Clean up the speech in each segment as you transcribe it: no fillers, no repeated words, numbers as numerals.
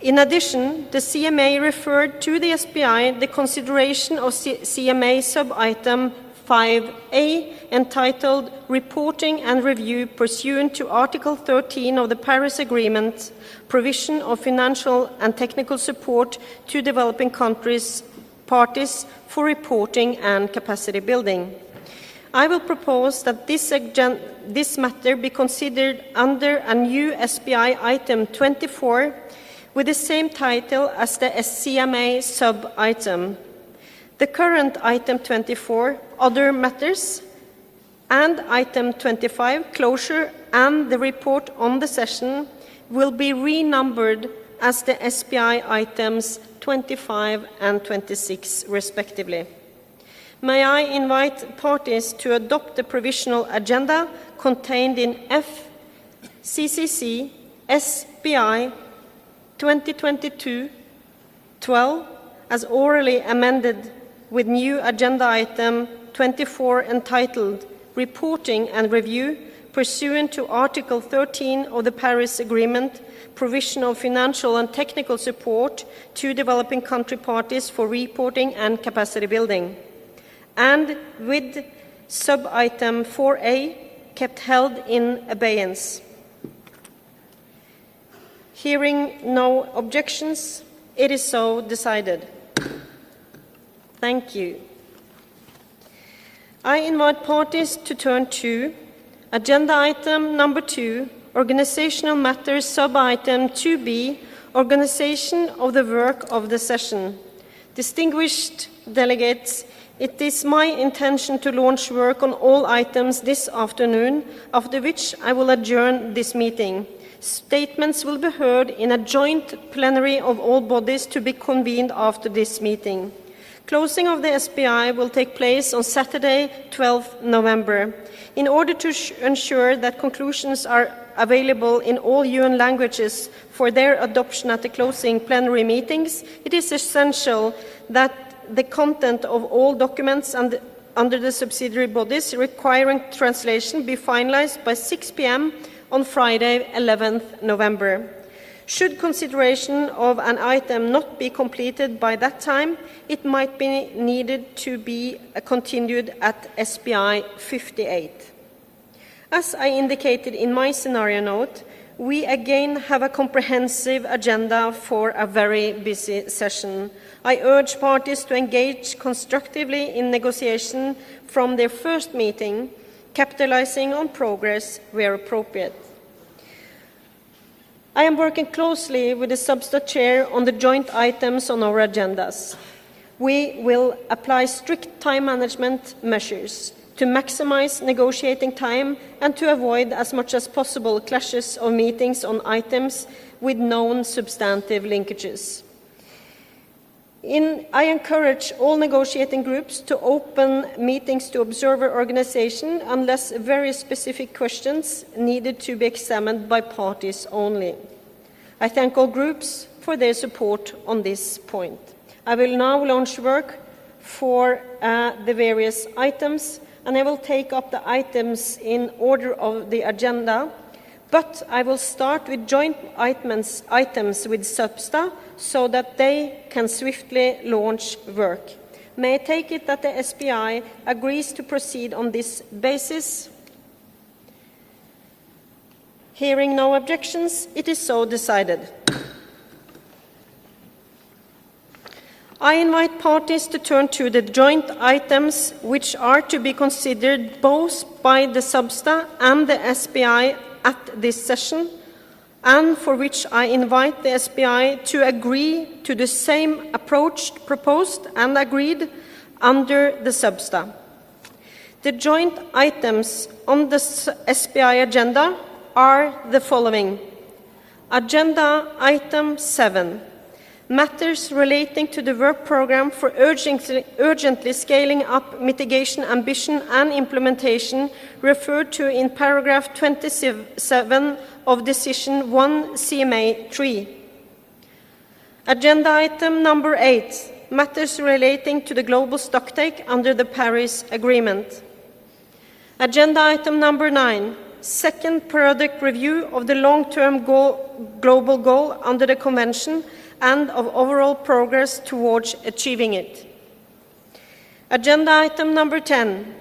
In addition, the CMA referred to the SPI the consideration of CMA sub-item 5A, entitled Reporting and Review pursuant to Article 13 of the Paris Agreement, provision of financial and technical support to developing countries, parties for reporting and capacity building. I will propose that this matter be considered under a new SPI item 24 with the same title as the CMA sub-item. The current item 24, Other Matters, and item 25, Closure, and the report on the session will be renumbered as the SPI items 25 and 26, respectively. May I invite parties to adopt the provisional agenda contained in FCCC SPI 2022-12 as orally amended with new agenda item 24 entitled Reporting and Review pursuant to Article 13 of the Paris Agreement, provision of financial and technical support to developing country parties for reporting and capacity building, and with sub-item 4A kept held in abeyance. Hearing no objections, it is so decided. Thank you. I invite parties to turn to agenda item number 2, organizational matters, sub-item 2B, organization of the work of the session. Distinguished delegates, it is my intention to launch work on all items this afternoon, after which I will adjourn this meeting. Statements will be heard in a joint plenary of all bodies to be convened after this meeting. Closing of the SPI will take place on Saturday, 12th November. In order to ensure that conclusions are available in all UN languages for their adoption at the closing plenary meetings, it is essential that the content of all documents under the subsidiary bodies requiring translation be finalized by 6 p.m. on Friday, 11th November. Should consideration of an item not be completed by that time, it might be needed to be continued at SPI 58. As I indicated in my scenario note, we again have a comprehensive agenda for a very busy session. I urge parties to engage constructively in negotiation from their first meeting, capitalizing on progress where appropriate. I am working closely with the SUBSTA chair on the joint items on our agendas. We will apply strict time management measures to maximize negotiating time and to avoid as much as possible clashes of meetings on items with known substantive linkages. I encourage all negotiating groups to open meetings to observer organization unless very specific questions needed to be examined by parties only. I thank all groups for their support on this point. I will now launch work for the various items, and I will take up the items in order of the agenda, but I will start with joint items with SUBSTA so that they can swiftly launch work. May I take it that the SPI agrees to proceed on this basis? Hearing no objections, it is so decided. I invite parties to turn to the joint items which are to be considered both by the SUBSTA and the SPI at this session, and for which I invite the SPI to agree to the same approach proposed and agreed under the SUBSTA. The joint items on the SPI agenda are the following. Agenda item 7. Matters relating to the work program for urgently scaling up mitigation ambition and implementation referred to in paragraph 27 of Decision 1 CMA 3. Agenda item number 8. Matters relating to the global stocktake under the Paris Agreement. Agenda item number 9. second periodic review of the long-term global goal under the Convention and of overall progress towards achieving it. Agenda item number 10,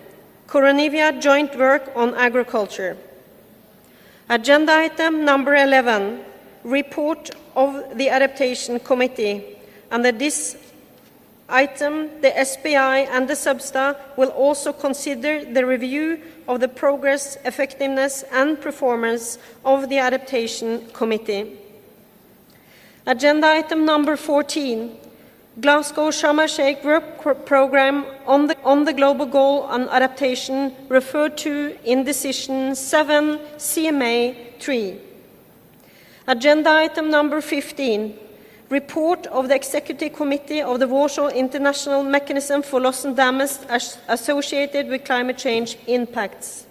Coronivia joint work on agriculture. Agenda item number 11, report of the Adaptation Committee. Under this item, the SPI and the SUBSTA will also consider the review of the progress, effectiveness and performance of the Adaptation Committee. Agenda item number 14, Glasgow Sharm el-Sheikh work program on the global goal on adaptation referred to in Decision 7 CMA 3. Agenda item number 15, report of the Executive Committee of the Warsaw International Mechanism for Loss and Damage associated with climate change impacts.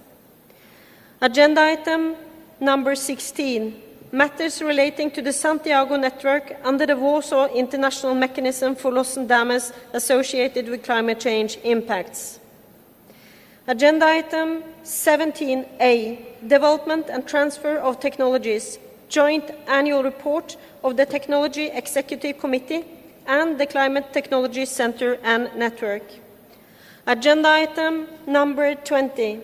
Agenda item number 16, matters relating to the Santiago Network under the Warsaw International Mechanism for Loss and Damage associated with climate change impacts. Agenda item 17A, development and transfer of technologies, joint annual report of the Technology Executive Committee and the Climate Technology Center and Network. Agenda item number 20,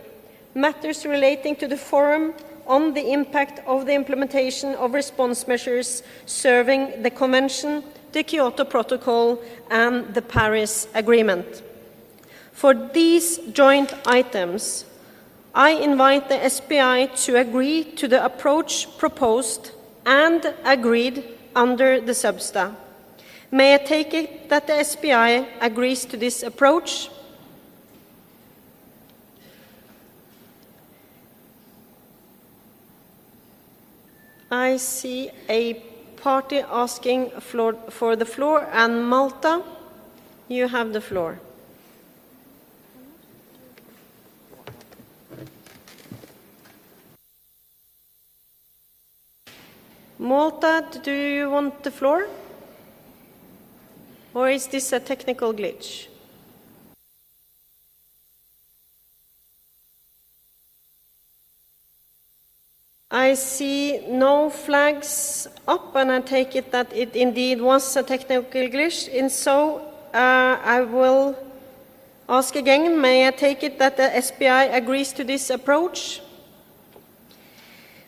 matters relating to the Forum on the impact of the implementation of response measures serving the Convention, the Kyoto Protocol and the Paris Agreement. For these joint items, I invite the SPI to agree to the approach proposed and agreed under the SUBSTA. May I take it that the SPI agrees to this approach? I see a party asking for the floor, and Malta, you have the floor. Malta, do you want the floor? Or is this a technical glitch? I see no flags up, and I take it that it indeed was a technical glitch. And so I will ask again, may I take it that the SPI agrees to this approach?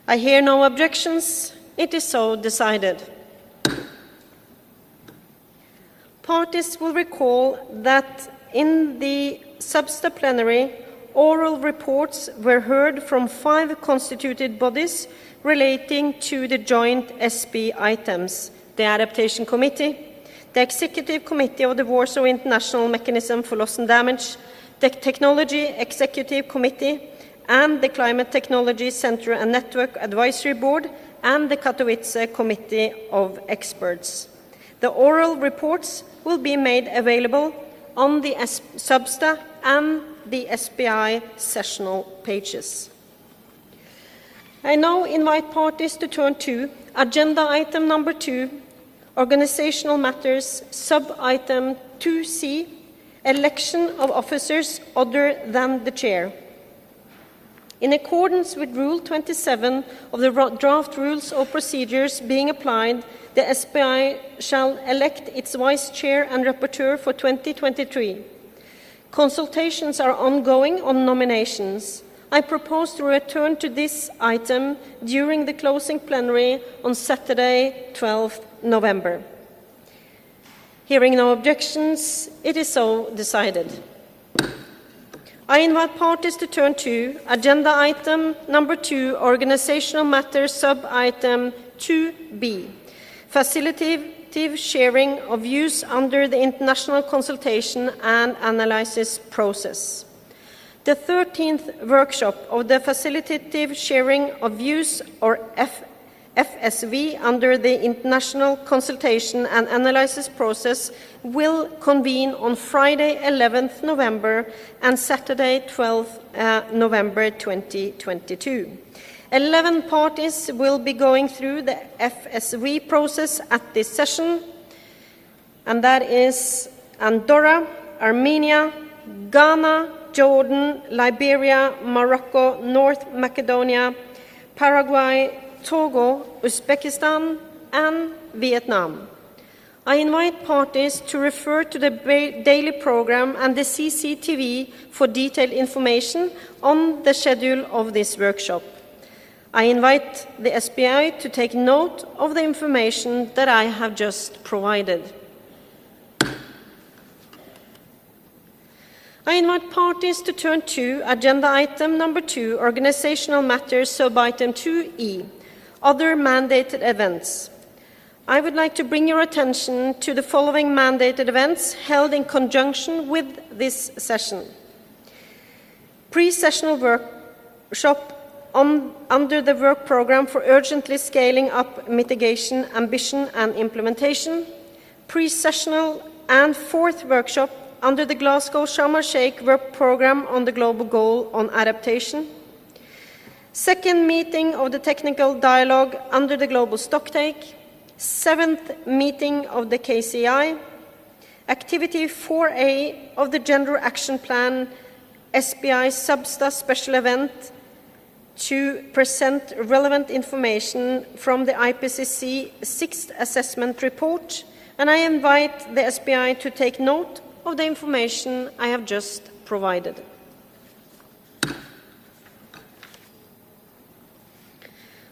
I hear no objections. It is so decided. Parties will recall that in the SUBSTA plenary, oral reports were heard from 5 constituted bodies relating to the joint SP items: the Adaptation Committee, the Executive Committee of the Warsaw International Mechanism for Loss and Damage, the Technology Executive Committee, and the Climate Technology Center and Network Advisory Board, and the Katowice Committee of Experts. The oral reports will be made available on the SUBSTA and the SPI sessional pages. I now invite parties to turn to agenda item number 2, organizational matters, sub-item 2C, election of officers other than the chair. In accordance with Rule 27 of the Draft Rules of Procedures being applied, the SPI shall elect its Vice Chair and Rapporteur for 2023. Consultations are ongoing on nominations. I propose to return to this item during the closing plenary on Saturday, 12th November. Hearing no objections, it is so decided. I invite parties to turn to agenda item number 2, organizational matters, sub-item 2B, facilitative sharing of views under the international consultation and analysis process. The 13th workshop of the facilitative sharing of views, or FSV, under the international consultation and analysis process will convene on Friday 11th November and Saturday 12th November 2022. 11 parties will be going through the FSV process at this session, and that is Andorra, Armenia, Ghana, Jordan, Liberia, Morocco, North Macedonia, Paraguay, Togo, Uzbekistan, and Vietnam. I invite parties to refer to the daily program and the CCTV for detailed information on the schedule of this workshop. I invite the SBI to take note of the information that I have just provided. I invite parties to turn to agenda item number 2, organizational matters, sub-item 2E, other mandated events. I would like to bring your attention to the following mandated events held in conjunction with this session. Pre-sessional workshop under the work program for urgently scaling up mitigation, ambition and implementation. Pre-sessional and fourth workshop under the Glasgow Sharm el-Sheikh work program on the global goal on adaptation. Second meeting of the technical dialogue under the global stocktake. Seventh meeting of the KCI. Activity 4A of the Gender Action Plan SBI Substa special event to present relevant information from the IPCC 6th assessment report, and I invite the SBI to take note of the information I have just provided.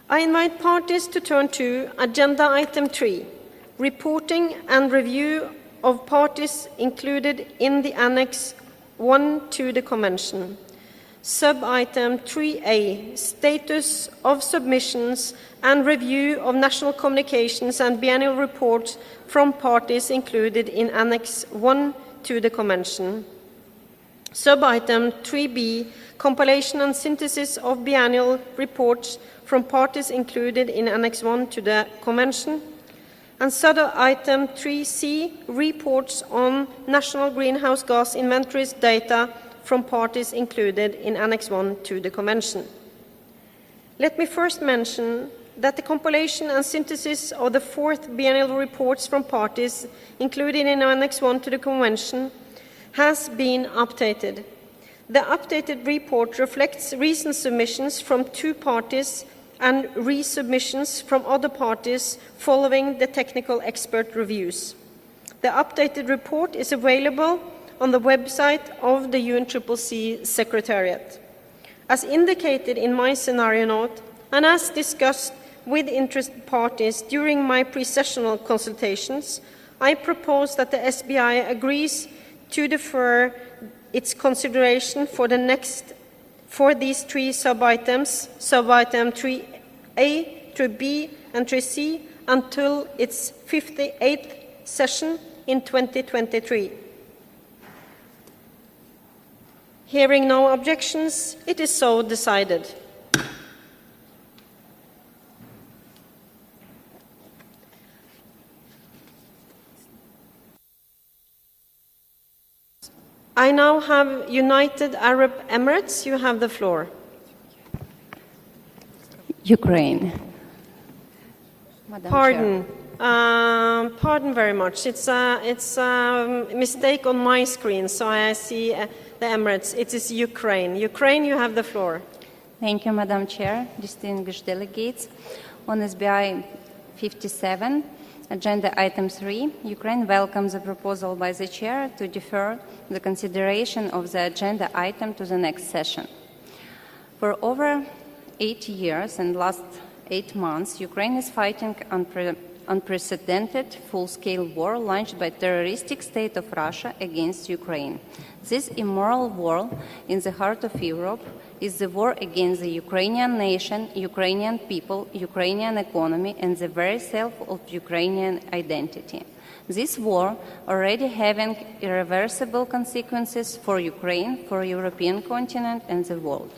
I invite parties to turn to agenda item 3, reporting and review of parties included in the Annex 1 to the Convention. Sub-item 3A, status of submissions and review of national communications and biennial reports from parties included in Annex 1 to the Convention. Sub-item 3B, compilation and synthesis of biennial reports from parties included in Annex 1 to the Convention. And sub-item 3C, reports on national greenhouse gas inventories data from parties included in Annex 1 to the Convention. Let me first mention that the compilation and synthesis of the fourth biennial reports from parties included in Annex 1 to the Convention has been updated. The updated report reflects recent submissions from 2 parties and resubmissions from other parties following the technical expert reviews. The updated report is available on the website of the UNCCC Secretariat. As indicated in my scenario note, and as discussed with interested parties during my pre-sessional consultations, I propose that the SBI agrees to defer its consideration for these 3 sub-items, sub-item 3A, 3B, and 3C, until its 58th session in 2023. Hearing no objections, it is so decided. I now have United Arab Emirates. You have the floor. Ukraine. Pardon. Pardon very much. It's a mistake on my screen, so I see the Emirates. It is Ukraine. Ukraine, you have the floor. Thank you, Madam Chair, distinguished delegates. On SBI 57, Agenda Item 3, Ukraine welcomes the proposal by the Chair to defer the consideration of the agenda item to the next session. For over 8 years and last 8 months, Ukraine is fighting unprecedented full-scale war launched by the terroristic state of Russia against Ukraine. This immoral war in the heart of Europe is the war against the Ukrainian nation, Ukrainian people, Ukrainian economy, and the very self of Ukrainian identity. This war already having irreversible consequences for Ukraine, for European continent, and the world.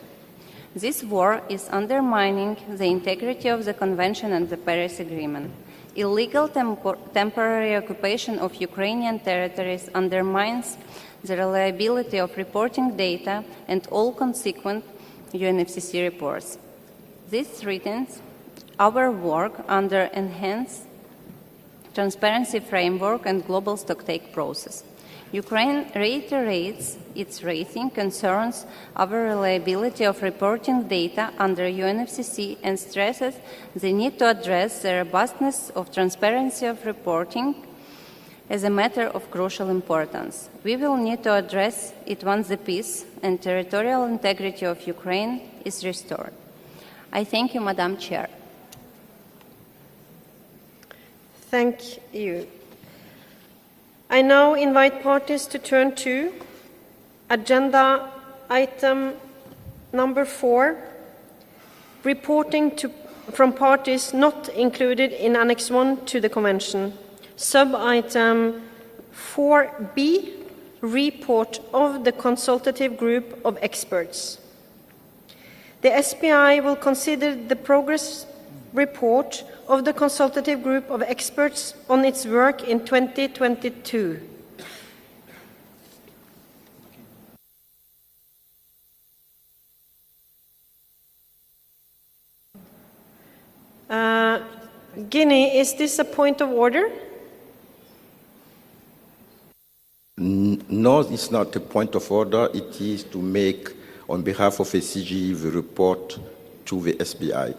This war is undermining the integrity of the Convention and the Paris Agreement. Illegal temporary occupation of Ukrainian territories undermines the reliability of reporting data and all consequent UNFCCC reports. This threatens our work under enhanced transparency framework and global stocktake process. Ukraine reiterates its raising concerns over reliability of reporting data under UNFCCC and stresses the need to address the robustness of transparency of reporting as a matter of crucial importance. We will need to address it once the peace and territorial integrity of Ukraine is restored. I thank you, Madam Chair. Thank you. I now invite parties to turn to agenda item number 4, reporting from parties not included in Annex 1 to the Convention. Sub-item 4B, report of the consultative group of experts. The SPI will consider the progress report of the consultative group of experts on its work in 2022. Guinea, is this a point of order? No, it's not a point of order. It is to make, on behalf of a CGE, the report to the SPI.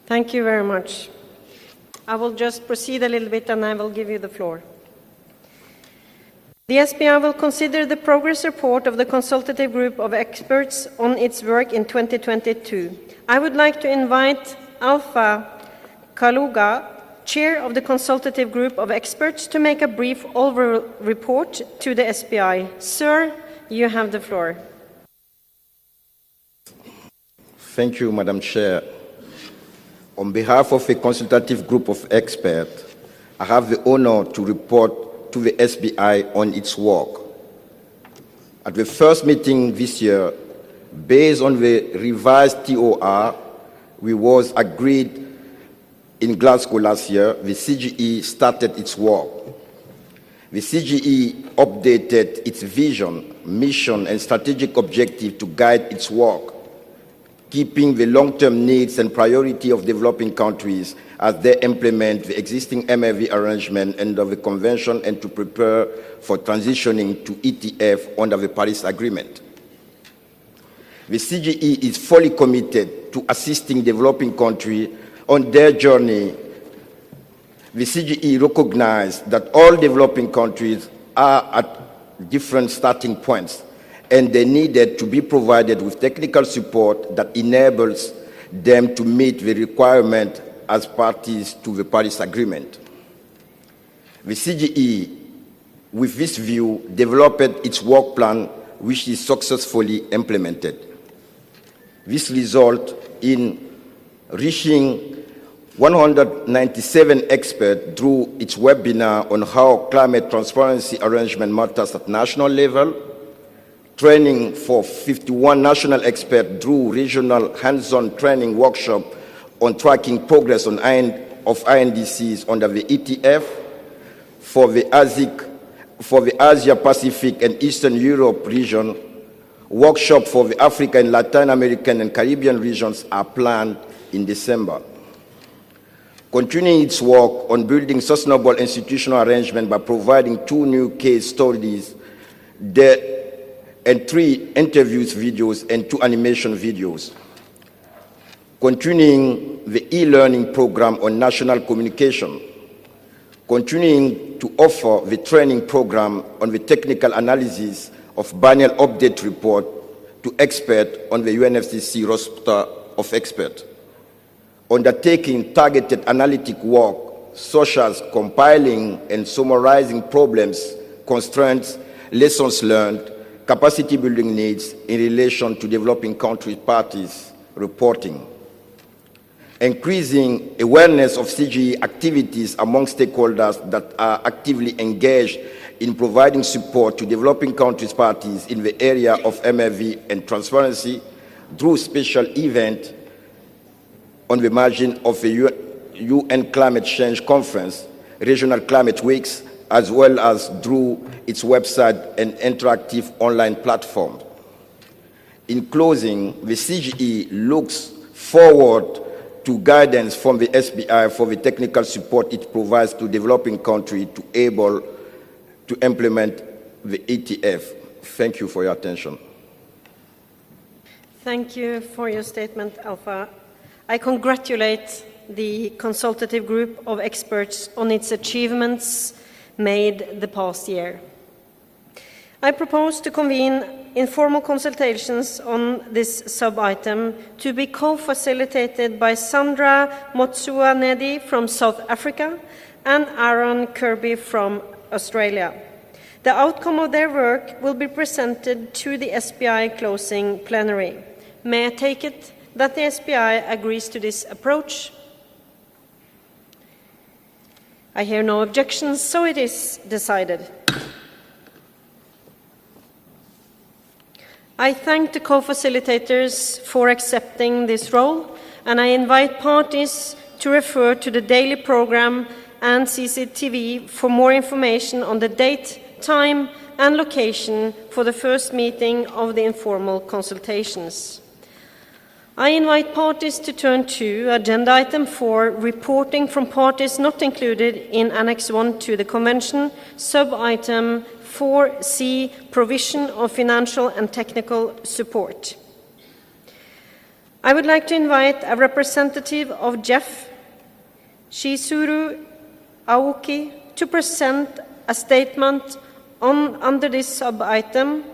Thank you very much. I will just proceed a little bit and I will give you the floor. The SPI will consider the progress report of the consultative group of experts on its work in 2022. I would like to invite Alpha Kaluga, Chair of the consultative group of experts, to make a brief overall report to the SPI. Sir, you have the floor. Thank you, Madam Chair. On behalf of a consultative group of experts, I have the honor to report to the SPI on its work. At the first meeting this year, based on the revised TOR, which was agreed in Glasgow last year, the CGE started its work. The CGE updated its vision, mission, and strategic objective to guide its work, keeping the long-term needs and priority of developing countries as they implement the existing MFV arrangement under the Convention and to prepare for transitioning to ETF under the Paris Agreement. The CGE is fully committed to assisting developing countries on their journey. The CGE recognizes that all developing countries are at different starting points, and they needed to be provided with technical support that enables them to meet the requirement as parties to the Paris Agreement. The CGE, with this view, developed its work plan, which is successfully implemented. This results in reaching 197 experts through its webinar on how climate transparency arrangement matters at national level, training for 51 national experts through regional hands-on training workshop on tracking progress of INDCs under the ETF, for the Asia Pacific and Eastern Europe region. Workshop for the African, Latin American, and Caribbean regions are planned in December. Continuing its work on building sustainable institutional arrangement by providing 2 new case studies and 3 interviews videos and 2 animation videos. Continuing the e-learning program on national communication. Continuing to offer the training program on the technical analysis of biennial update report to experts on the UNFCCC roster of experts. Undertaking targeted analytic work, such as compiling and summarizing problems, constraints, lessons learned, capacity building needs in relation to developing country parties reporting. Increasing awareness of CGE activities among stakeholders that are actively engaged in providing support to developing countries parties in the area of MFV and transparency through special events on the margin of the UN Climate Change Conference, regional climate weeks, as well as through its website and interactive online platform. In closing, the CGE looks forward to guidance from the SPI for the technical support it provides to developing countries to to implement the ETF. Thank you for your attention. Thank you for your statement, Alpha. I congratulate the consultative group of experts on its achievements made the past year. I propose to convene informal consultations on this sub-item to be co-facilitated by Sandra Motsuanedi from South Africa and Aaron Kirby from Australia. The outcome of their work will be presented to the SBI closing plenary. May I take it that the SBI agrees to this approach? I hear no objections, so it is decided. I thank the co-facilitators for accepting this role, and I invite parties to refer to the daily program and CCTV for more information on the date, time, and location for the first meeting of the informal consultations. I invite parties to turn to Agenda Item 4, reporting from parties not included in Annex 1 to the Convention, Sub-Item 4C, provision of financial and technical support. I would like to invite a representative of Jeff, Shizuru Aoki, to present a statement under this sub-item.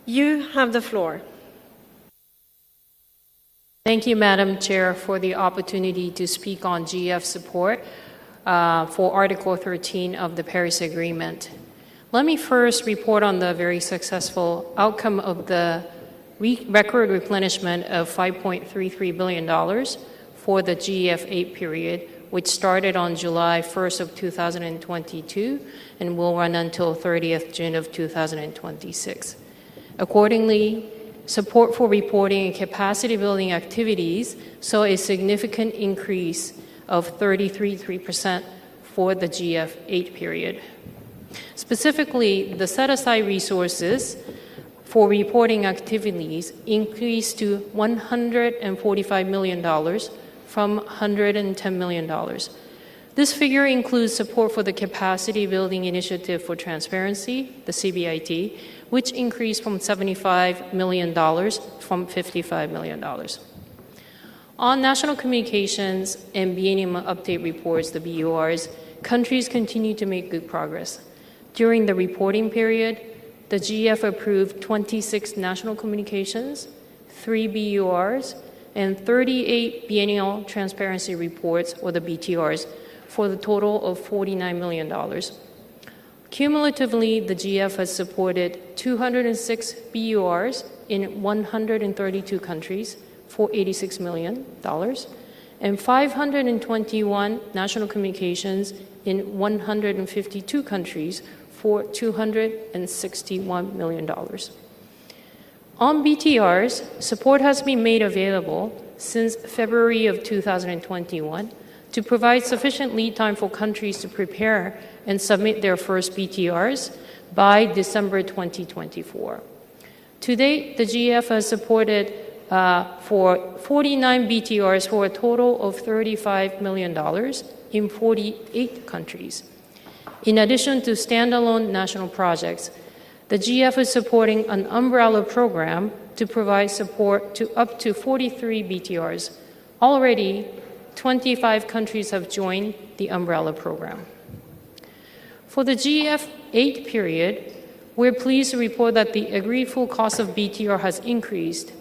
You have the floor. Thank you, Madam Chair, for the opportunity to speak on GF support for Article 13 of the Paris Agreement. Let me first report on the very successful outcome of the record replenishment of $5.33 billion for the GF8 period, which started on July 1st of 2022 and will run until 30th June of 2026. Accordingly, support for reporting and capacity building activities saw a significant increase of 33% for the GF8 period. Specifically, the set-aside resources for reporting activities increased to $145 million from $110 million. This figure includes support for the Capacity Building Initiative for Transparency, the CBIT, which increased from $75 million from $55 million. On national communications and biennial update reports, the BURs, countries continue to make good progress. During the reporting period, the GF approved 26 national communications, 3 BURs, and 38 biennial transparency reports, or the BTRs, for the total of $49 million. Cumulatively, the GF has supported 206 BURs in 132 countries for $86 million, and 521 national communications in 152 countries for $261 million. On BTRs, support has been made available since February of 2021 to provide sufficient lead time for countries to prepare and submit their first BTRs by December 2024. To date, the GF has supported for 49 BTRs for a total of $35 million in 48 countries. In addition to standalone national projects, the GF is supporting an umbrella program to provide support to up to 43 BTRs. Already, 25 countries have joined the umbrella program. For the GF8 period, we're pleased to report that the agreed full cost of BTR has increased.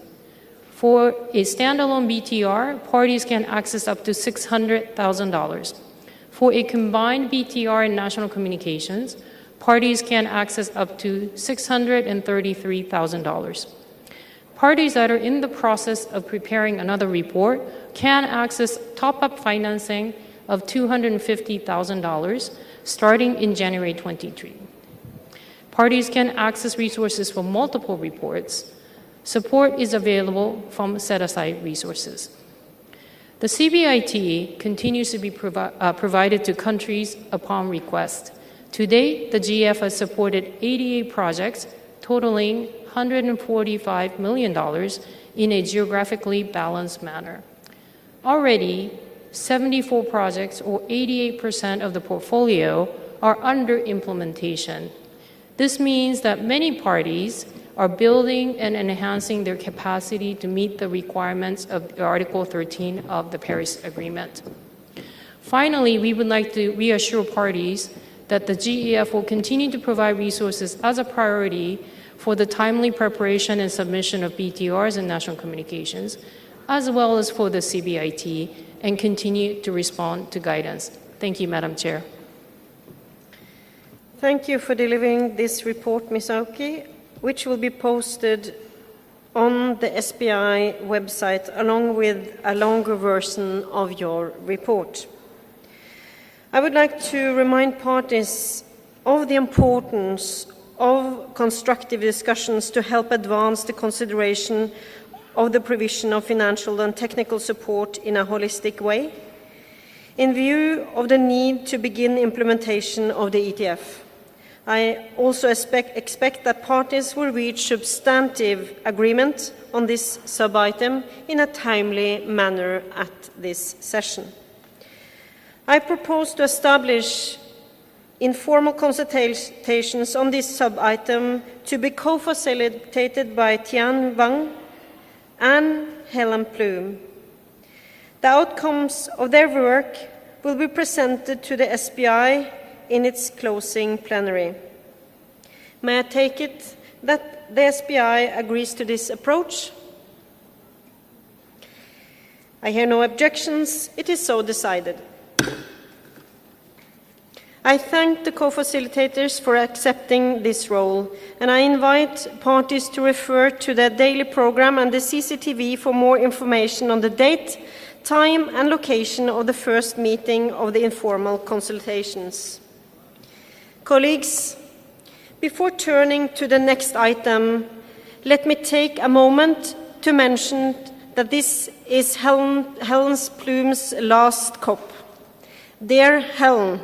For a standalone BTR, parties can access up to $600,000. For a combined BTR and national communications, parties can access up to $633,000. Parties that are in the process of preparing another report can access top-up financing of $250,000 starting in January 23. Parties can access resources for multiple reports. Support is available from set-aside resources. The CBIT continues to be provided to countries upon request. To date, the GF has supported 88 projects totaling $145 million in a geographically balanced manner. Already, 74 projects, or 88% of the portfolio, are under implementation. This means that many parties are building and enhancing their capacity to meet the requirements of Article 13 of the Paris Agreement. Finally, we would like to reassure parties that the GEF will continue to provide resources as a priority for the timely preparation and submission of BTRs and national communications, as well as for the CBIT, and continue to respond to guidance. Thank you, Madam Chair. Thank you for delivering this report, Ms. Aoki, which will be posted on the SBI website along with a longer version of your report. I would like to remind parties of the importance of constructive discussions to help advance the consideration of the provision of financial and technical support in a holistic way, in view of the need to begin implementation of the ETF. I also expect that parties will reach substantive agreement on this sub-item in a timely manner at this session. I propose to establish informal consultations on this sub-item to be co-facilitated by Tian Wang and Helen Plume. The outcomes of their work will be presented to the SBI in its closing plenary. May I take it that the SBI agrees to this approach? I hear no objections. It is so decided. I thank the co-facilitators for accepting this role, and I invite parties to refer to the daily program and the CCTV for more information on the date, time and location of the first meeting of the informal consultations. Colleagues, before turning to the next item, let me take a moment to mention that this is Helen Plume's last COP. Dear Helen,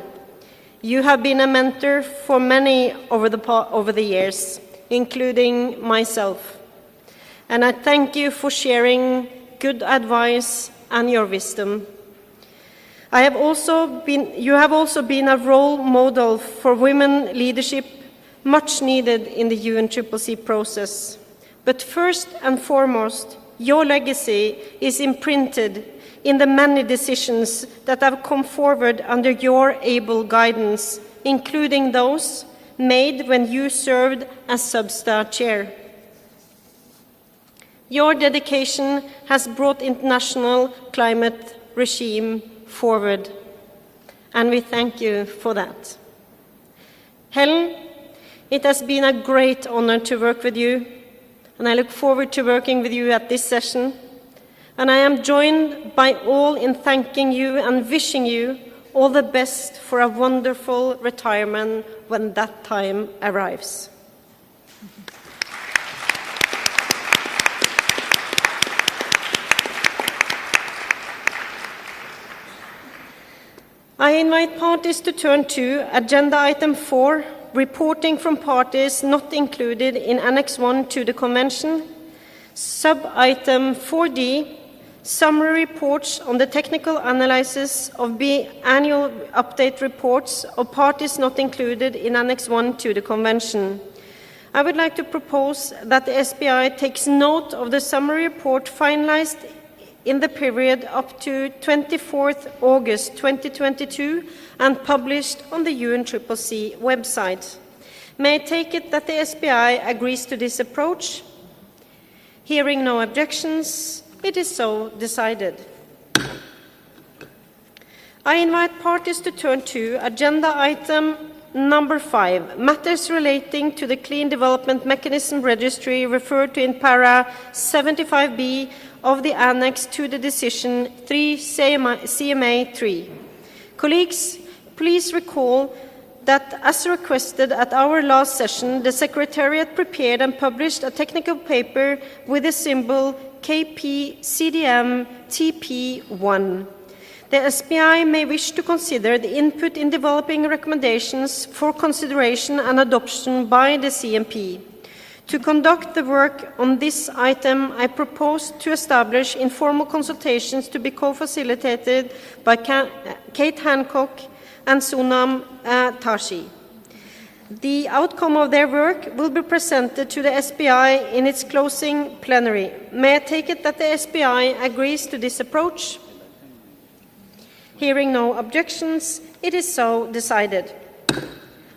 you have been a mentor for many over the years, including myself, and I thank you for sharing good advice and your wisdom. You have also been a role model for women leadership, much needed in the UNCCC process. But first and foremost, your legacy is imprinted in the many decisions that have come forward under your able guidance, including those made when you served as Substa chair. Your dedication has brought international climate regime forward, and we thank you for that. Helen, it has been a great honor to work with you, and I look forward to working with you at this session. And I am joined by all in thanking you and wishing you all the best for a wonderful retirement when that time arrives. I invite parties to turn to Agenda Item 4, reporting from parties not included in Annex 1 to the Convention, Sub-Item 4D, summary reports on the technical analysis of annual update reports of parties not included in Annex 1 to the Convention. I would like to propose that the SBI takes note of the summary report finalized in the period up to 24th August 2022 and published on the UNCCC website. May I take it that the SBI agrees to this approach? Hearing no objections, it is so decided. I invite parties to turn to Agenda Item number 5, matters relating to the Clean Development Mechanism Registry referred to in Para 75B of the Annex to the Decision 3 CMA 3. Colleagues, please recall that, as requested at our last session, the Secretariat prepared and published a technical paper with the symbol KP-CDM TP1. The SBI may wish to consider the input in developing recommendations for consideration and adoption by the CMP. To conduct the work on this item, I propose to establish informal consultations to be co-facilitated by Kate Hancock and Sunam Tashi. The outcome of their work will be presented to the SBI in its closing plenary. May I take it that the SBI agrees to this approach? Hearing no objections, it is so decided.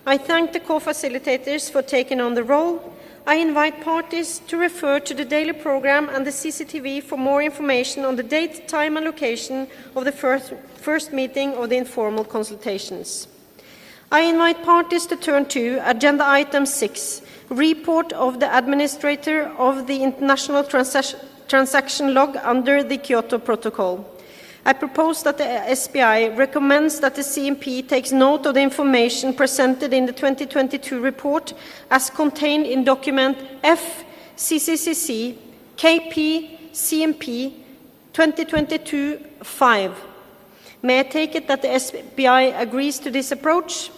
I thank the co-facilitators for taking on the role. I invite parties to refer to the daily program and the CCTV for more information on the date, time and location of the first meeting of the informal consultations. I invite parties to turn to Agenda Item 6, Report of the Administrator of the International Transaction Log under the Kyoto Protocol. I propose that the SBI recommends that the CMP takes note of the information presented in the 2022 report as contained in document F-CCCC KP CMP 2022-5. May I take it that the SBI agrees to this approach?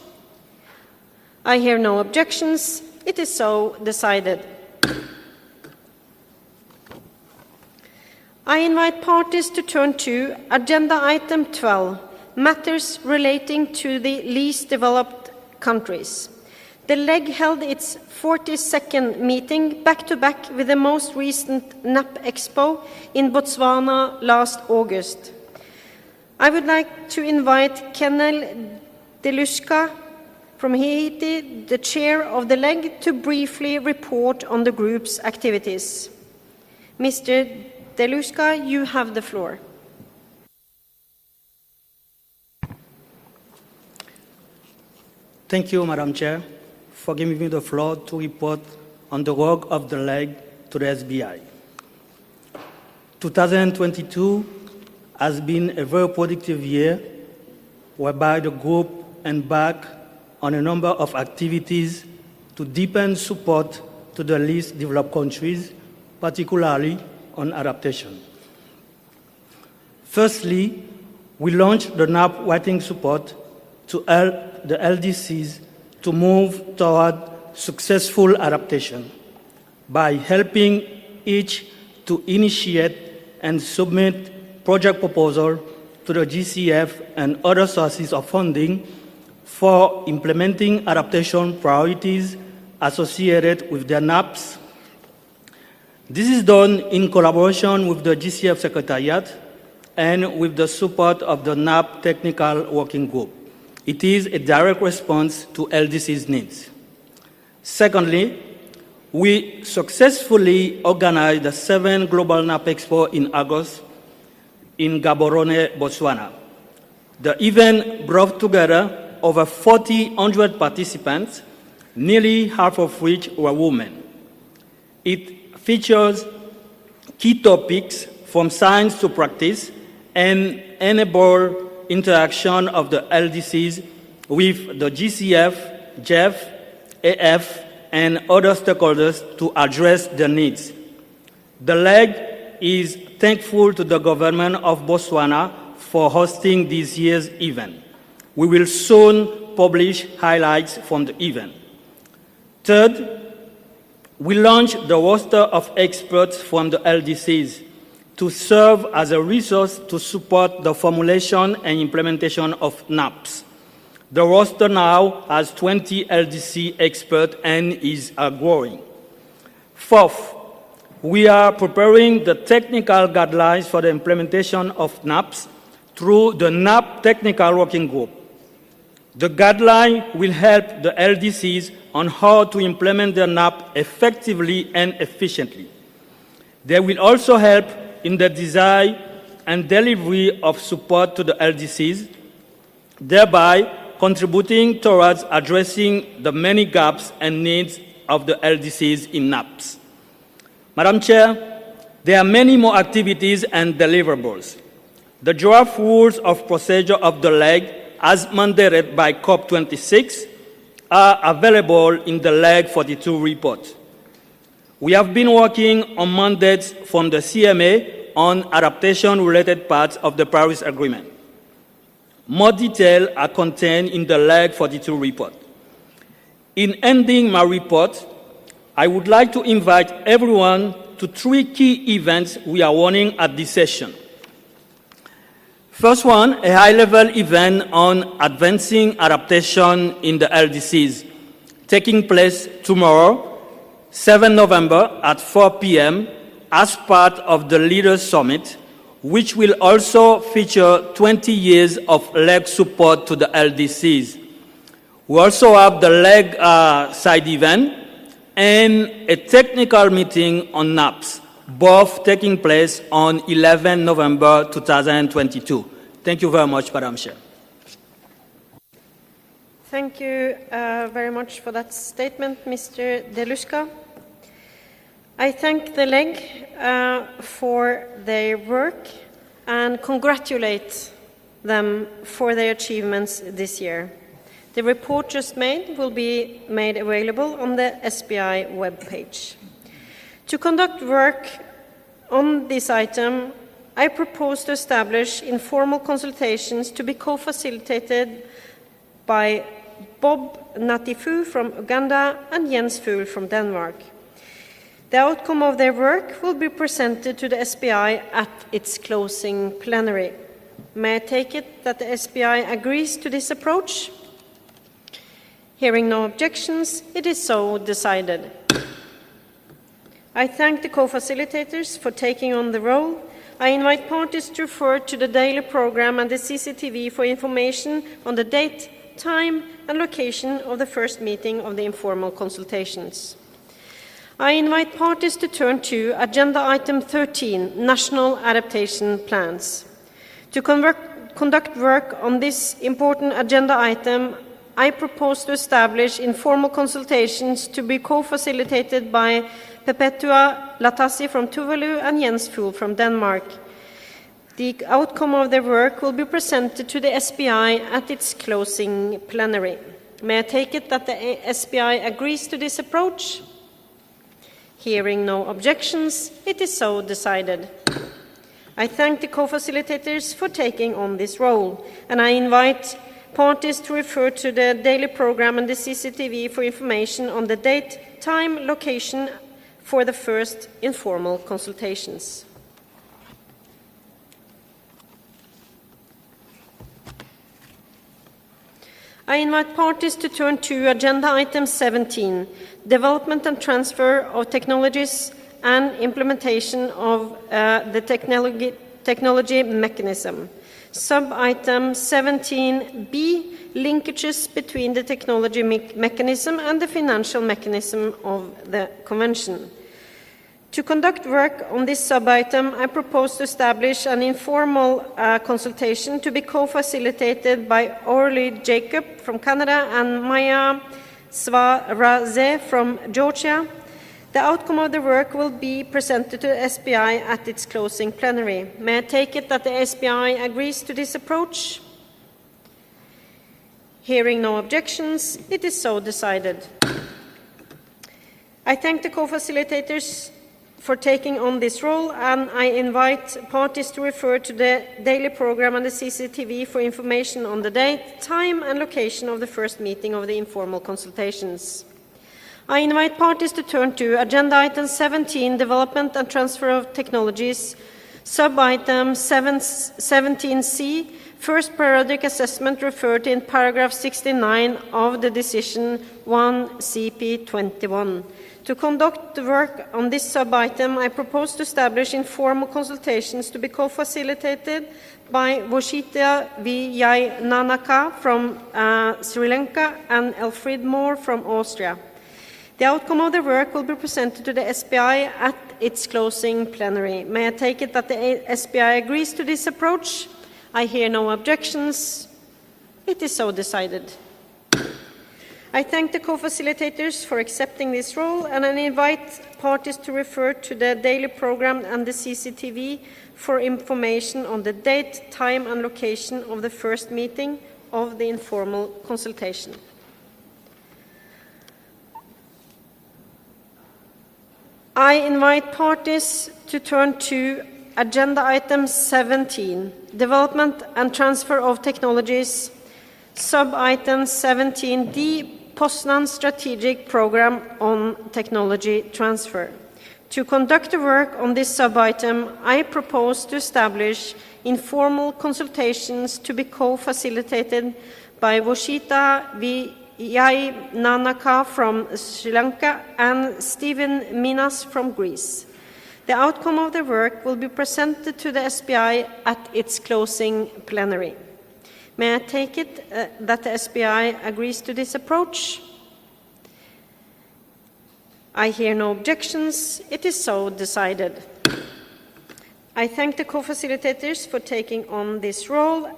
I hear no objections. It is so decided. I invite parties to turn to Agenda Item 12, Matters relating to the least developed countries. The LEG held its 42nd meeting back-to-back with the most recent NAP Expo in Botswana last August. I would like to invite Kenel Delushka from Haiti, the chair of the LEG, to briefly report on the group's activities. Mr. Delushka, you have the floor. Thank you, Madam Chair, for giving me the floor to report on the work of the LEG to the SBI. 2022 has been a very productive year, whereby the group embarked on a number of activities to deepen support to the least developed countries, particularly on adaptation. Firstly, we launched the NAP writing support to help the LDCs to move toward successful adaptation by helping each to initiate and submit project proposals to the GCF and other sources of funding for implementing adaptation priorities associated with their NAPs. This is done in collaboration with the GCF Secretariat and with the support of the NAP Technical Working Group. It is a direct response to LDC's needs. Secondly, we successfully organized the 7th Global NAP Expo in August in Gaborone, Botswana. The event brought together over 4,000 participants, nearly half of which were women. It features key topics from science to practice and enable interaction of the LDCs with the GCF, GEF, AF, and other stakeholders to address their needs. The LEG is thankful to the government of Botswana for hosting this year's event. We will soon publish highlights from the event. Third, we launched the roster of experts from the LDCs to serve as a resource to support the formulation and implementation of NAPs. The roster now has 20 LDC experts and is growing. Fourth, we are preparing the technical guidelines for the implementation of NAPs through the NAP Technical Working Group. The guideline will help the LDCs on how to implement their NAP effectively and efficiently. They will also help in the design and delivery of support to the LDCs, thereby contributing towards addressing the many gaps and needs of the LDCs in NAPs. Madam Chair, there are many more activities and deliverables. The draft rules of procedure of the LEG, as mandated by COP26, are available in the LEG 42 report. We have been working on mandates from the CMA on adaptation-related parts of the Paris Agreement. More details are contained in the LEG 42 report. In ending my report, I would like to invite everyone to 3 key events we are running at this session. First one, a high-level event on advancing adaptation in the LDCs, taking place tomorrow, 7 November at 4 p.m. as part of the Leaders Summit, which will also feature 20 years of leg support to the LDCs. We also have the leg side event and a technical meeting on NAPS, both taking place on 11 November 2022. Thank you very much, Madam Chair. Thank you very much for that statement, Mr. Deluska. I thank the LEG for their work and congratulate them for their achievements this year. The report just made will be made available on the SBI webpage. To conduct work on this item, I propose to establish informal consultations to be co-facilitated by Bob Natifu from Uganda and Jens Fugl from Denmark. The outcome of their work will be presented to the SBI at its closing plenary. May I take it that the SBI agrees to this approach? Hearing no objections, it is so decided. I thank the co-facilitators for taking on the role. I invite parties to refer to the daily program and the CCTV for information on the date, time, and location of the first meeting of the informal consultations. I invite parties to turn to Agenda Item 13, National Adaptation Plans. To conduct work on this important agenda item, I propose to establish informal consultations to be co-facilitated by Perpetua Latassi from Tuvalu and Jens Fugl from Denmark. The outcome of their work will be presented to the SBI at its closing plenary. May I take it that the SBI agrees to this approach? Hearing no objections, it is so decided. I thank the co-facilitators for taking on this role, and I invite parties to refer to the daily program and the CCTV for information on the date, time, location for the first informal consultations. I invite parties to turn to Agenda Item 17, Development and Transfer of Technologies and Implementation of the Technology Mechanism. Sub-item 17B, linkages between the technology mechanism and the financial mechanism of the Convention. To conduct work on this sub-item, I propose to establish an informal consultation to be co-facilitated by Orly Jacob from Canada and Maya Swaraze from Georgia. The outcome of the work will be presented to the SBI at its closing plenary. May I take it that the SBI agrees to this approach? Hearing no objections, it is so decided. I thank the co-facilitators for taking on this role, and I invite parties to refer to the daily program and the CCTV for information on the date, time, and location of the first meeting of the informal consultations. I invite parties to turn to Agenda Item 17, Development and Transfer of Technologies, Sub-Item 17C, First Periodic Assessment referred to in paragraph 69 of the Decision 1 CP21. To conduct the work on this sub-item, I propose to establish informal consultations to be co-facilitated by Voshita Vijay Nanaka from Sri Lanka and Elfried Moore from Austria. The outcome of the work will be presented to the SBI at its closing plenary. May I take it that the SBI agrees to this approach? I hear no objections. It is so decided. I thank the co-facilitators for accepting this role, and I invite parties to refer to the daily program and the CCTV for information on the date, time, and location of the first meeting of the informal consultation. I invite parties to turn to Agenda Item 17, Development and Transfer of Technologies, Sub-Item 17D, Poznan Strategic Program on Technology Transfer. To conduct the work on this sub-item, I propose to establish informal consultations to be co-facilitated by Voshita Yai Nanaka from Sri Lanka, and Stephen Minas from Greece. The outcome of the work will be presented to the SBI at its closing plenary. May I take it that the SBI agrees to this approach? I hear no objections. It is so decided. I thank the co-facilitators for taking on this role,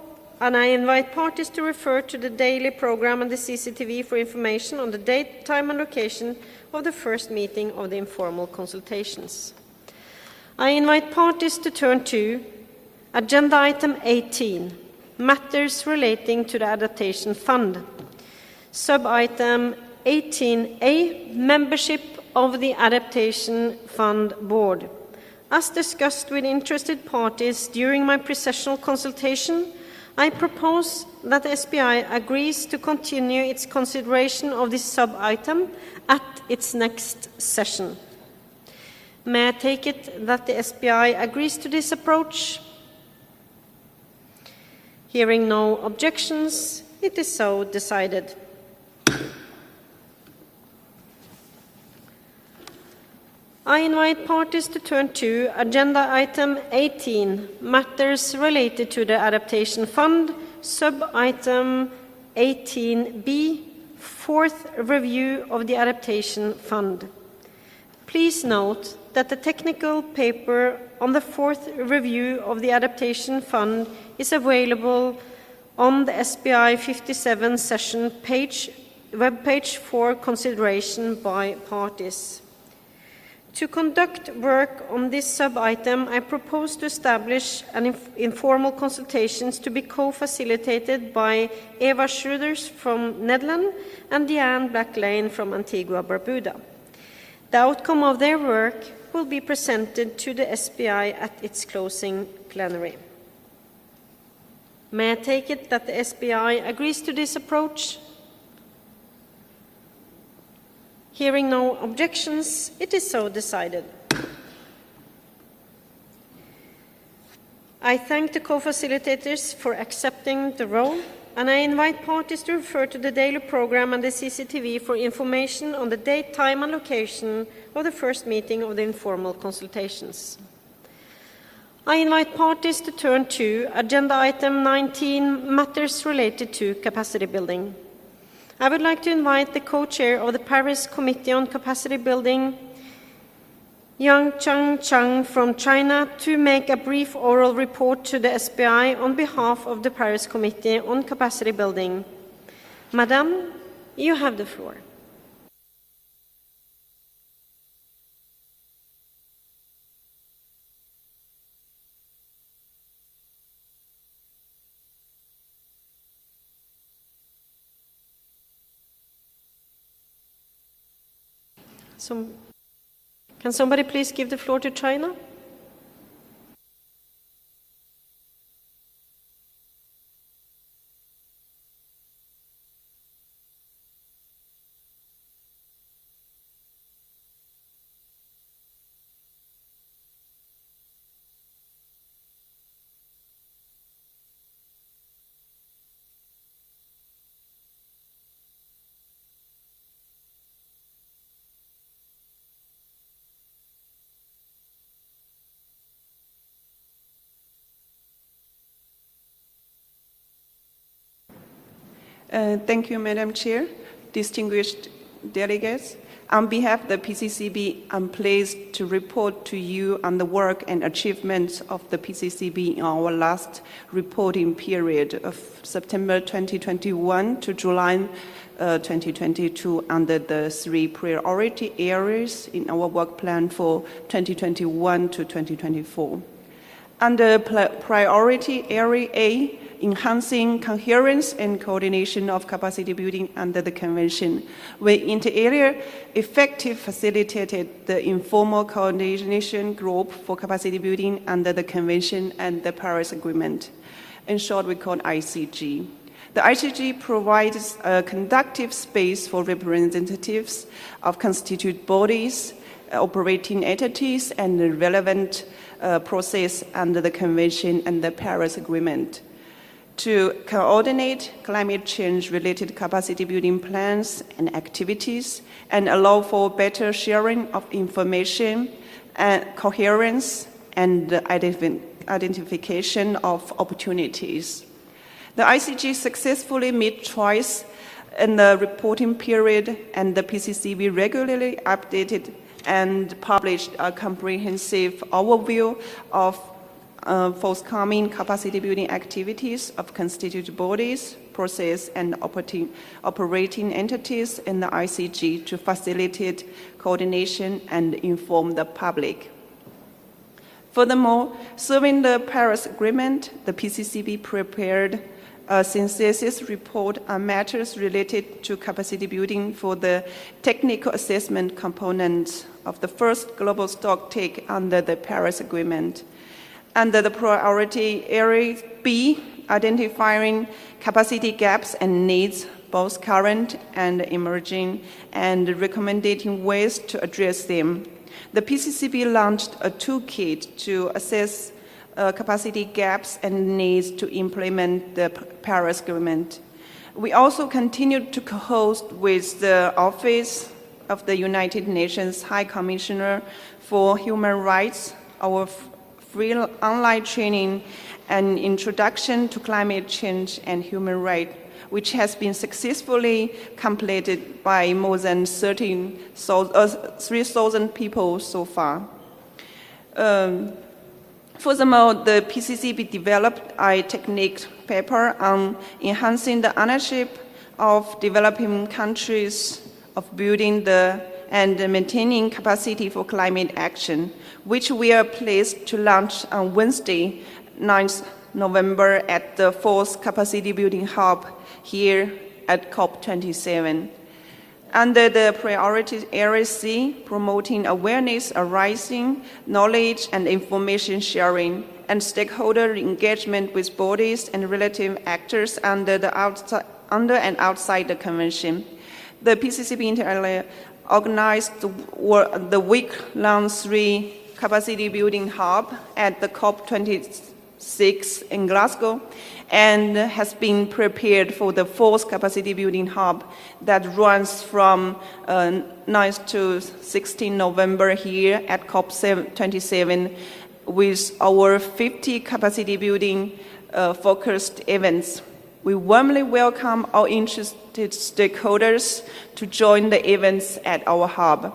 and I invite parties to refer to the daily program and the CCTV for information on the date, time and location of the first meeting of the informal consultations. I invite parties to turn to Agenda Item 18, Matters Relating to the Adaptation Fund. Sub-item 18A, Membership of the Adaptation Fund Board. As discussed with interested parties during my pre-sessional consultation, I propose that the SBI agrees to continue its consideration of this sub-item at its next session. May I take it that the SBI agrees to this approach? Hearing no objections, it is so decided. I invite parties to turn to Agenda Item 18, Matters Related to the Adaptation Fund, Sub-Item 18B, Fourth Review of the Adaptation Fund. Please note that the technical paper on the fourth review of the Adaptation Fund is available on the SBI 57 session webpage for consideration by parties. To conduct work on this sub-item, I propose to establish an informal consultations to be co-facilitated by Eva Schruders from Netherlands and Diane Blacklane from Antigua Barbuda. The outcome of their work will be presented to the SBI at its closing plenary. May I take it that the SBI agrees to this approach? Hearing no objections, it is so decided. I thank the co-facilitators for accepting the role, and I invite parties to refer to the daily program and the CCTV for information on the date, time and location of the first meeting of the informal consultations. I invite parties to turn to Agenda Item 19, Matters Related to Capacity Building. I would like to invite the co-chair of the Paris Committee on Capacity Building, Yang Chang from China, to make a brief oral report to the SBI on behalf of the Paris Committee on Capacity Building. Madam, you have the floor. Can somebody please give the floor to China? Thank you, Madam Chair, distinguished delegates. On behalf of the PCCB, I'm pleased to report to you on the work and achievements of the PCCB in our last reporting period of September 2021 to July 2022 under the three priority areas in our work plan for 2021 to 2024. Under priority area A, enhancing coherence and coordination of capacity building under the Convention, we inter alia effectively facilitated the informal coordination group for capacity building under the Convention and the Paris Agreement. In short, we call it ICG. The ICG provides a conducive space for representatives of constituent bodies, operating entities, and the relevant process under the Convention and the Paris Agreement. to coordinate climate change-related capacity building plans and activities and allow for better sharing of information and coherence and identification of opportunities. The ICG successfully met twice in the reporting period, and the PCCB regularly updated and published a comprehensive overview of forthcoming capacity building activities of constituent bodies, process, and operating entities in the ICG to facilitate coordination and inform the public. Furthermore, serving the Paris Agreement, the PCCB prepared a synthesis report on matters related to capacity building for the technical assessment component of the first global stocktake under the Paris Agreement. Under the priority area B, identifying capacity gaps and needs, both current and emerging, and recommending ways to address them. The PCCB launched a toolkit to assess capacity gaps and needs to implement the Paris Agreement. We also continued to co-host with the Office of the United Nations High Commissioner for Human Rights our free online training and introduction to climate change and human rights, which has been successfully completed by more than 3,000 people so far. Furthermore, the PCCB developed a technique paper on enhancing the ownership of developing countries of building and maintaining capacity for climate action, which we are pleased to launch on Wednesday, 9th November at the 4th Capacity Building Hub here at COP27. Under the priority area C, promoting awareness, arising, knowledge and information sharing, and stakeholder engagement with bodies and relative actors under and outside the Convention. The PCCB inter alia organized the week-long 3 Capacity Building Hub at the COP26 in Glasgow, and has been prepared for the 4th Capacity Building Hub that runs from 9th to 16 November here at COP27 with our 50 capacity building focused events. We warmly welcome our interested stakeholders to join the events at our hub.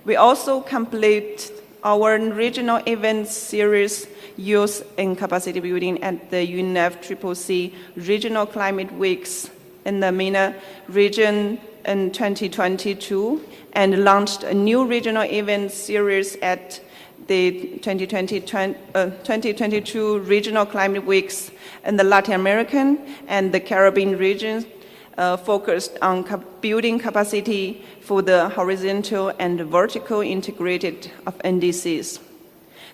We also complete our regional events series, Youth in Capacity Building, at the UNFCCC Regional Climate Weeks in the MENA region in 2022, and launched a new regional event series at the 2022 Regional Climate Weeks in the Latin American and the Caribbean regions, focused on building capacity for the horizontal and vertical integrated of NDCs.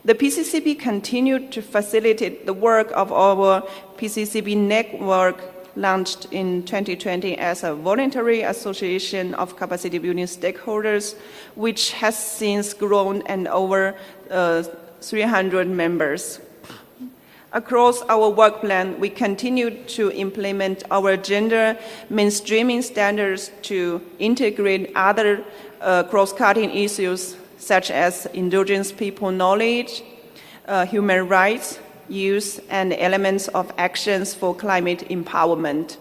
The PCCB continued to facilitate the work of our PCCB network, launched in 2020 as a voluntary association of capacity building stakeholders, which has since grown and over 300 members. Across our work plan, we continued to implement our gender mainstreaming standards to integrate other cross-cutting issues such as indigenous people knowledge, human rights, youth, and elements of actions for climate empowerment.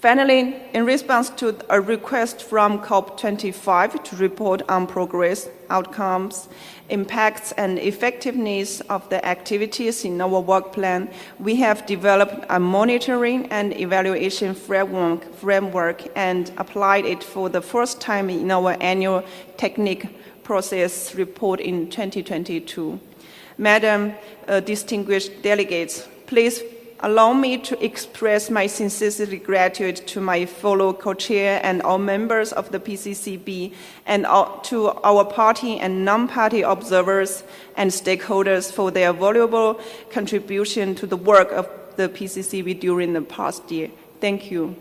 Finally, in response to a request from COP25 to report on progress, outcomes, impacts, and effectiveness of the activities in our work plan, we have developed a monitoring and evaluation framework and applied it for the first time in our annual technique process report in 2022. Madam, distinguished delegates, please allow me to express my sincere gratitude to my fellow co-chair and all members of the PCCB, and to our party and non-party observers and stakeholders for their valuable contribution to the work of the PCCB during the past year. Thank you.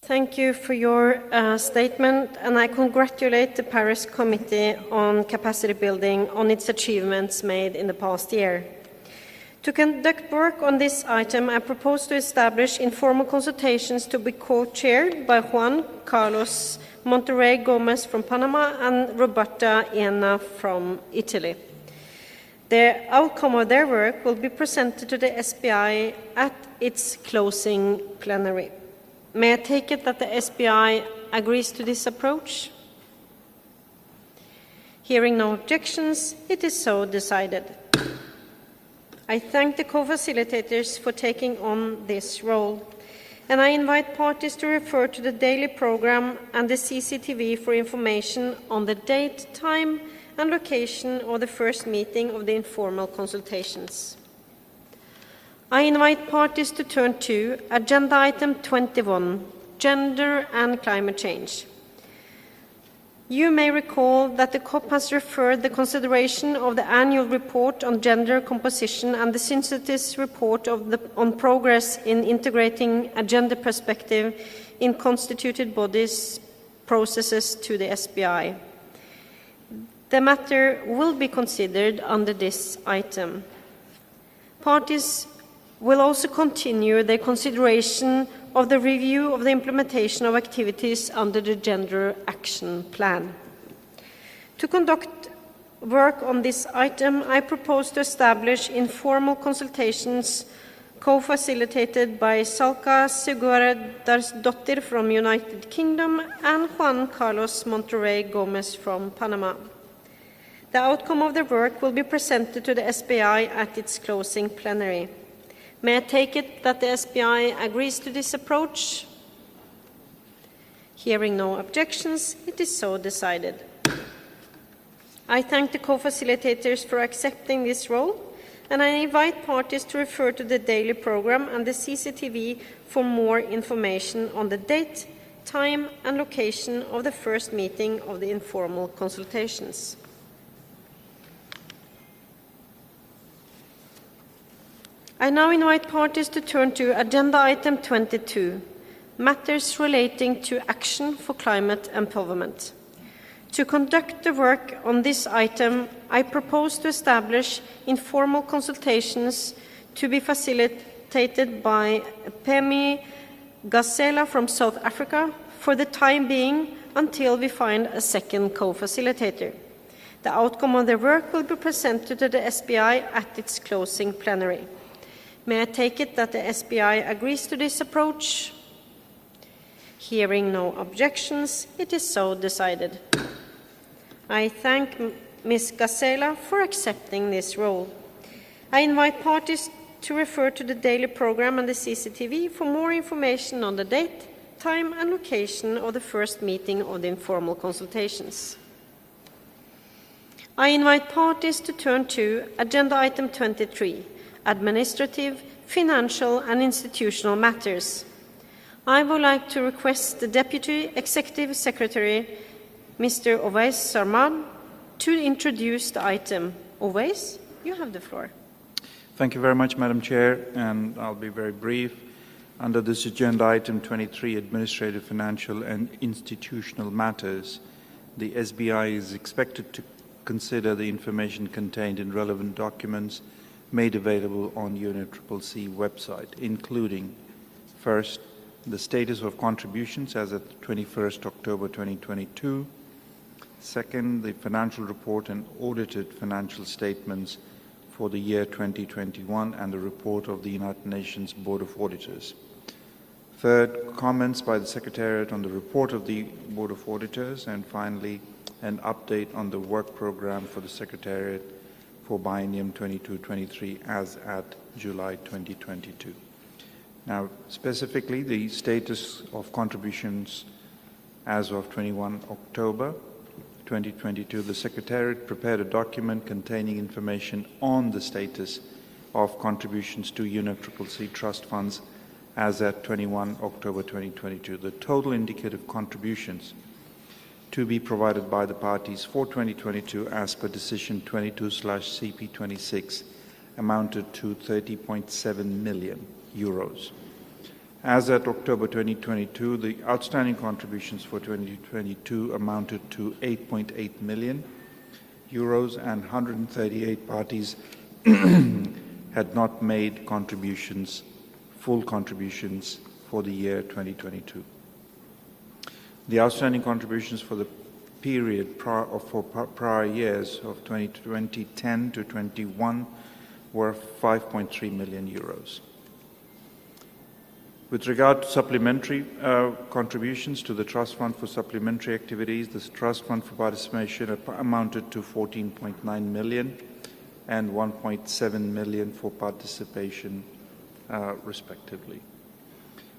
Thank you for your statement, and I congratulate the Paris Committee on Capacity Building on its achievements made in the past year. To conduct work on this item, I propose to establish informal consultations to be co-chaired by Juan Carlos Monterrey Gomez from Panama and Roberta Ena from Italy. The outcome of their work will be presented to the SBI at its closing plenary. May I take it that the SBI agrees to this approach? Hearing no objections, it is so decided. I thank the co-facilitators for taking on this role, and I invite parties to refer to the daily program and the CCTV for information on the date, time, and location of the first meeting of the informal consultations. I invite parties to turn to Agenda Item 21, Gender and Climate Change. You may recall that the COP has referred the consideration of the annual report on gender composition and the synthesis report on progress in integrating a gender perspective in constituted bodies processes to the SBI. The matter will be considered under this item. Parties will also continue their consideration of the review of the implementation of activities under the Gender Action Plan. To conduct work on this item, I propose to establish informal consultations co-facilitated by Salka Sigurðardóttir from United Kingdom and Juan Carlos Monterrey Gomez from Panama. The outcome of the work will be presented to the SBI at its closing plenary. May I take it that the SBI agrees to this approach? Hearing no objections, it is so decided. I thank the co-facilitators for accepting this role, and I invite parties to refer to the daily program and the CCTV for more information on the date, time, and location of the first meeting of the informal consultations. I now invite parties to turn to Agenda Item 22, Matters relating to action for climate empowerment. To conduct the work on this item, I propose to establish informal consultations to be facilitated by Pemi Gazela from South Africa for the time being until we find a second co-facilitator. The outcome of the work will be presented to the SBI at its closing plenary. May I take it that the SBI agrees to this approach? Hearing no objections, it is so decided. I thank Ms. Gazela for accepting this role. I invite parties to refer to the daily program and the CCTV for more information on the date, time, and location of the first meeting of the informal consultations. I invite parties to turn to Agenda Item 23, Administrative, Financial and Institutional Matters. I would like to request the Deputy Executive Secretary, Mr. Owais Sarman, to introduce the item. Owais, you have the floor. Thank you very much, Madam Chair, and I'll be very brief. Under this agenda item 23, Administrative, Financial and Institutional Matters, the SBI is expected to consider the information contained in relevant documents made available on UNFCCC website, including, first, the status of contributions as at 21st October 2022, second, the financial report and audited financial statements for the year 2021 and the report of the United Nations Board of Auditors. Third, comments by the Secretariat on the report of the Board of Auditors, and finally, an update on the work program for the Secretariat for biennium 22-23 as at July 2022. Now, specifically, the status of contributions as of 21 October 2022, the Secretariat prepared a document containing information on the status of contributions to UNFCCC trust funds as at 21 October 2022. The total indicative contributions to be provided by the parties for 2022 as per decision 22/CP26 amounted to 30.7 million euros. As at October 2022, the outstanding contributions for 2022 amounted to 8.8 million euros, and 138 parties had not made contributions, full contributions for the year 2022. The outstanding contributions for the period for prior years of 2010 to 21 were 5.3 million euros. With regard to supplementary contributions to the Trust Fund for supplementary activities, the Trust Fund for participation amounted to 14.9 million and 1.7 million for participation, respectively.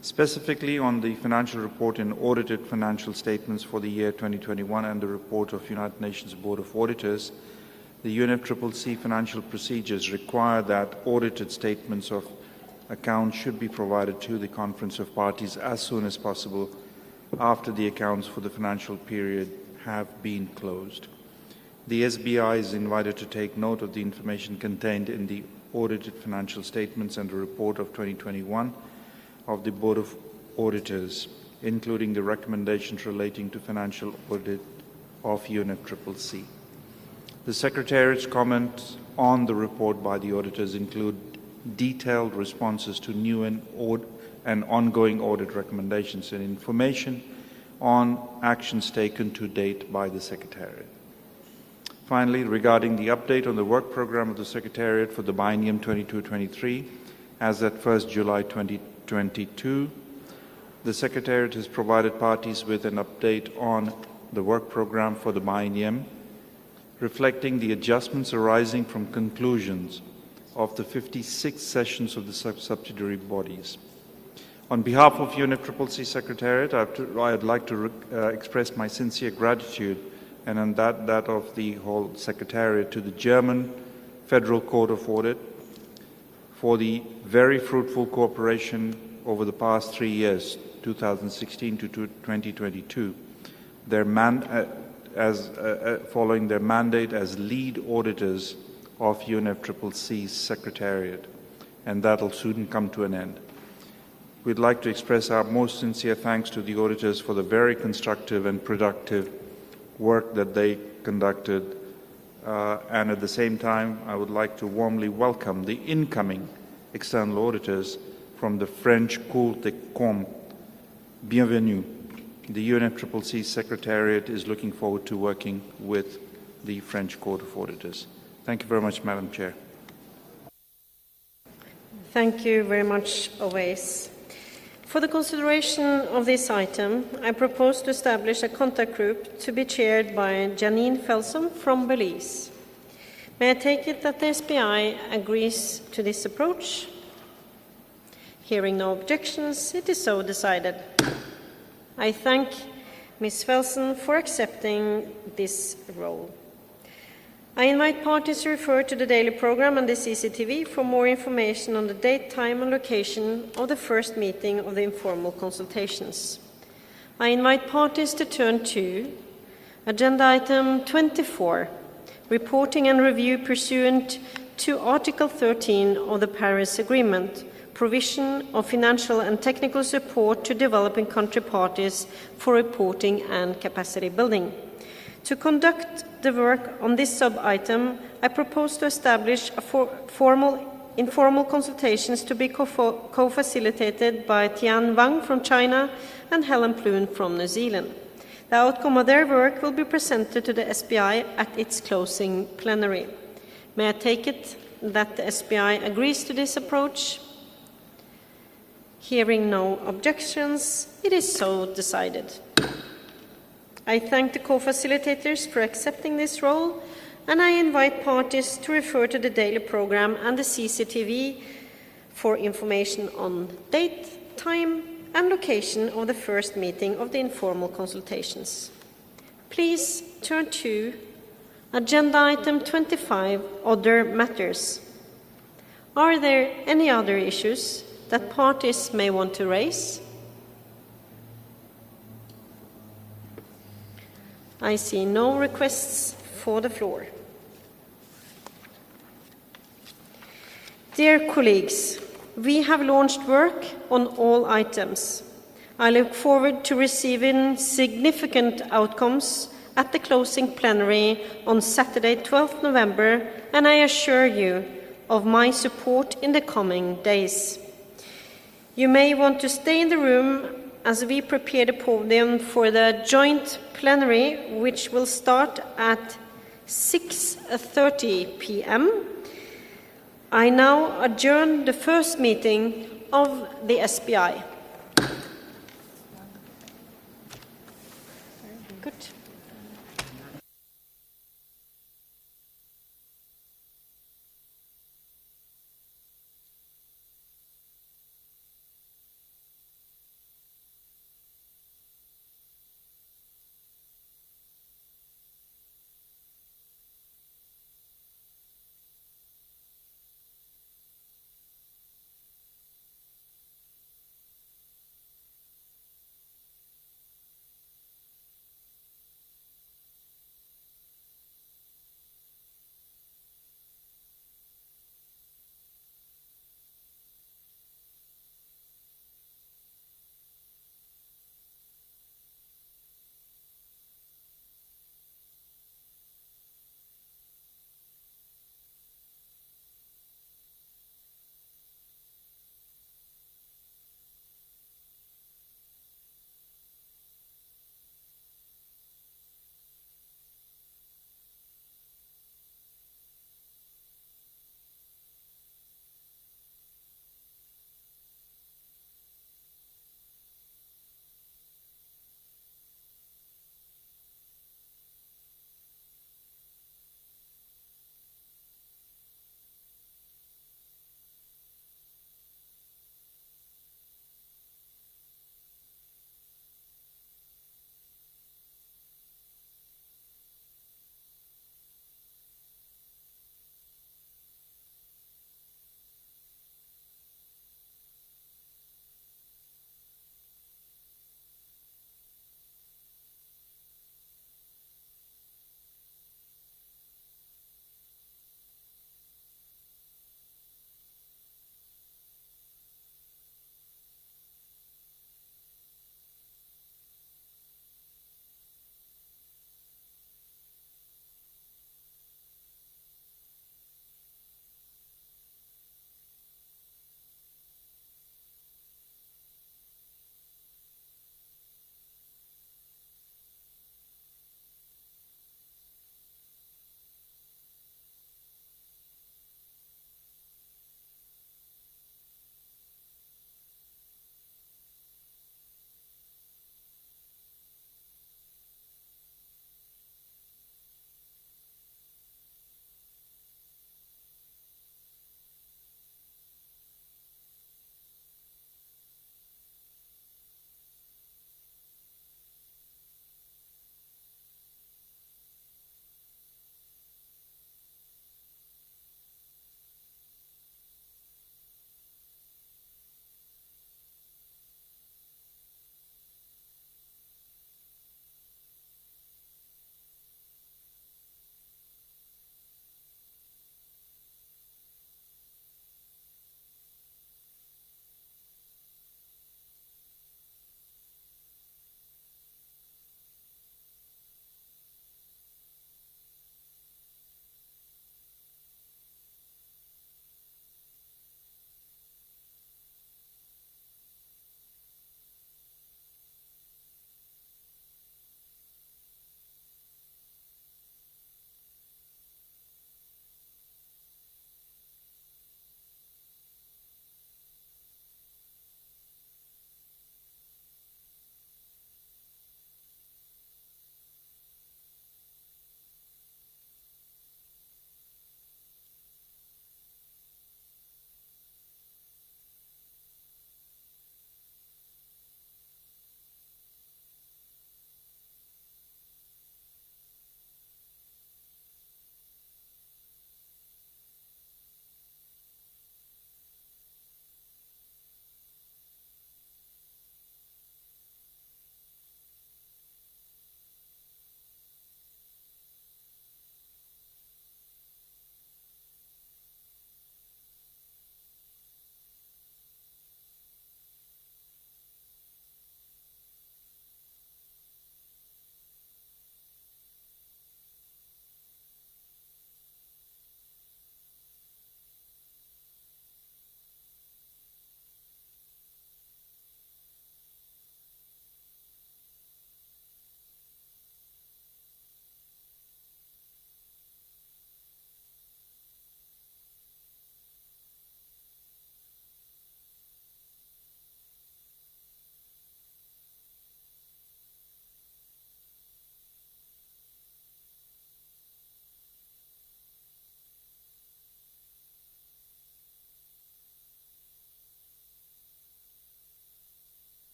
Specifically on the financial report and audited financial statements for the year 2021 and the report of United Nations Board of Auditors, the UNFCCC financial procedures require that audited statements of accounts should be provided to the Conference of Parties as soon as possible after the accounts for the financial period have been closed. The SBI is invited to take note of the information contained in the audited financial statements and the report of 2021 of the Board of Auditors, including the recommendations relating to financial audit of UNFCCC. The Secretariat's comments on the report by the auditors include detailed responses to new and ongoing audit recommendations and information on actions taken to date by the Secretariat. Finally, regarding the update on the work program of the Secretariat for the biennium 22-23, as at 1st July 2022, the Secretariat has provided parties with an update on the work program for the biennium, reflecting the adjustments arising from conclusions of the 56 sessions of the subsidiary bodies. On behalf of UNFCCC Secretariat, I'd like to express my sincere gratitude, and on that of the whole Secretariat, to the German Federal Court of Audit for the very fruitful cooperation over the past 3 years, 2016 to 2022, following their mandate as lead auditors of UNFCCC's Secretariat, and that'll soon come to an end. We'd like to express our most sincere thanks to the auditors for the very constructive and productive work that they conducted, and at the same time, I would like to warmly welcome the incoming external auditors from the French Cour des Comptes. Bienvenue. The UNFCCC Secretariat is looking forward to working with the French Court of Auditors. Thank you very much, Madam Chair. Thank you very much, Owais. For the consideration of this item, I propose to establish a contact group to be chaired by Janine Felsom from Belize. May I take it that the SBI agrees to this approach? Hearing no objections, it is so decided. I thank Ms. Felsen for accepting this role. I invite parties to refer to the daily program and the CCTV for more information on the date, time and location of the first meeting of the informal consultations. I invite parties to turn to Agenda Item 24, Reporting and Review pursuant to Article 13 of the Paris Agreement, provision of financial and technical support to developing country parties for reporting and capacity building. To conduct the work on this sub-item, I propose to establish informal consultations to be co-facilitated by Tian Wang from China and Helen Plune from New Zealand. The outcome of their work will be presented to the SBI at its closing plenary. May I take it that the SBI agrees to this approach? Hearing no objections, it is so decided. I thank the co-facilitators for accepting this role, and I invite parties to refer to the daily program and the CCTV for information on date, time, and location of the first meeting of the informal consultations. Please turn to Agenda Item 25, Other Matters. Are there any other issues that parties may want to raise? I see no requests for the floor. Dear colleagues, We have launched work on all items. I look forward to receiving significant outcomes at the closing plenary on Saturday, 12th November, and I assure you of my support in the coming days. You may want to stay in the room as we prepare the podium for the joint plenary, which will start at 6:30 p.m. I now adjourn the first meeting of the SBI. Good.